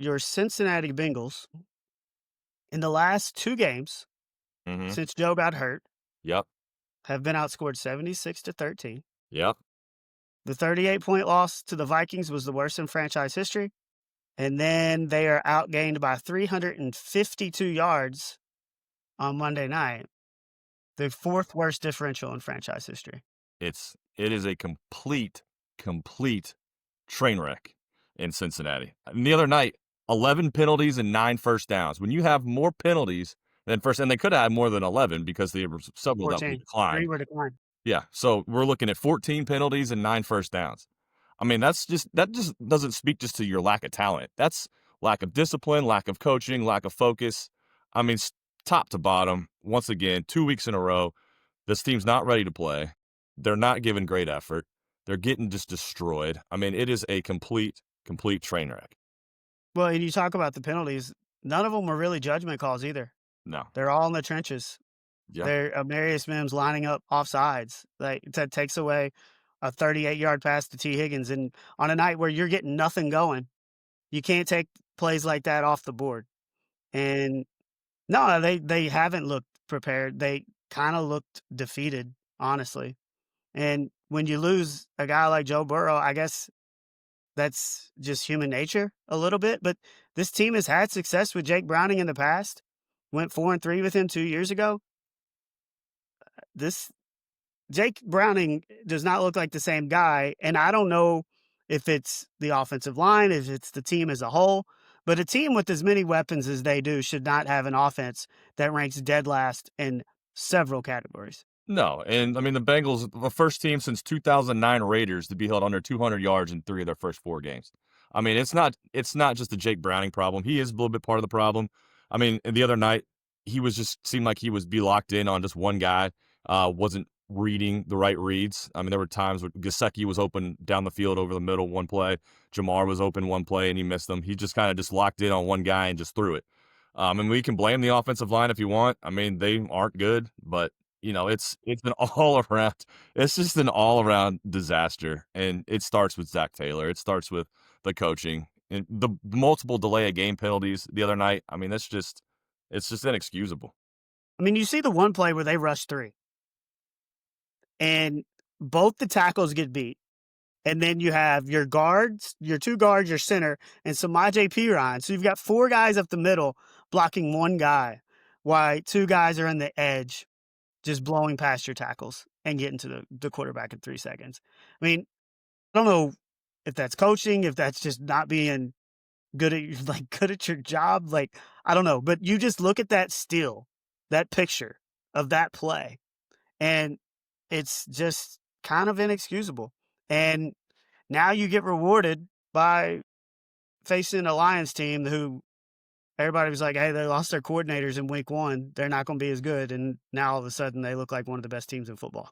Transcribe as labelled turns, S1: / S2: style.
S1: your Cincinnati Bengals in the last 2 games
S2: Mhm.
S1: since Joe got hurt
S2: Yep.
S1: have been outscored 76-13.
S2: Yep.
S1: The 38-point loss to the Vikings was the worst in franchise history, and then they are outgained by 352 yards on Monday night, the 4th worst differential in franchise history.
S2: It is a complete train wreck in Cincinnati. And the other night, 11 penalties and 9 first downs. When you have more penalties than first, and they could have had more than 11 because there were several that were
S1: 14. 3
S2: declined.
S1: were declined.
S2: Yeah, so we're looking at 14 penalties and 9 first downs. I mean, that just doesn't speak just to your lack of talent. That's lack of discipline, lack of coaching, lack of focus. I mean, top to bottom, once again, 2 weeks in a row, this team's not ready to play. They're not giving great effort. They're getting just destroyed. I mean, it is a complete train wreck.
S1: Well, and you talk about the penalties, none of them were really judgment calls either.
S2: No.
S1: They're all in the trenches.
S2: Yeah.
S1: They're Amarius Mims lining up offsides. Like, that takes away a 38-yard pass to T. Higgins, and on a night where you're getting nothing going, you can't take plays like that off the board. And no, they haven't looked prepared. They kinda looked defeated, honestly. And when you lose a guy like Joe Burrow, I guess that's just human nature a little bit, but this team has had success with Jake Browning in the past, went 4-3 with him 2 years ago. This Jake Browning does not look like the same guy, and I don't know if it's the offensive line, if it's the team as a whole, but a team with as many weapons as they do should not have an offense that ranks dead last in several categories.
S2: No, and I mean the Bengals, the first team since 2009 Raiders to be held under 200 yards in 3 of their first 4 games. I mean, it's not just a Jake Browning problem. He is a little bit part of the problem. I mean, the other night he was just seemed like he was be locked in on just one guy. Wasn't reading the right reads. I mean, there were times where Gesicki was open down the field over the middle one play. Jamar was open one play and he missed them. He just kind of just locked in on one guy and just threw it. And we can blame the offensive line if you want. I mean, they aren't good, but it's an all around it's just an all around disaster, and it starts with Zach Taylor. It starts with the coaching and the multiple delay of game penalties the other night. I mean, it's just inexcusable.
S1: I mean, you see the one play where they rush 3, and both the tackles get beat. And then you have your guards, your 2 guards, your center, and Samaje Perine. So you've got 4 guys up the middle blocking 1 guy, while 2 guys are on the edge just blowing past your tackles and getting to the quarterback in 3 seconds. I mean, I don't know if that's coaching, if that's just not being good at good at your job. Like, I don't know. But you just look at that still, that picture of that play, and it's just kind of inexcusable. And now you get rewarded by facing a Lions team who everybody was like, hey, they lost their coordinators in week 1. They're not going to be as good. And now all of a sudden they look like one of the best teams in football.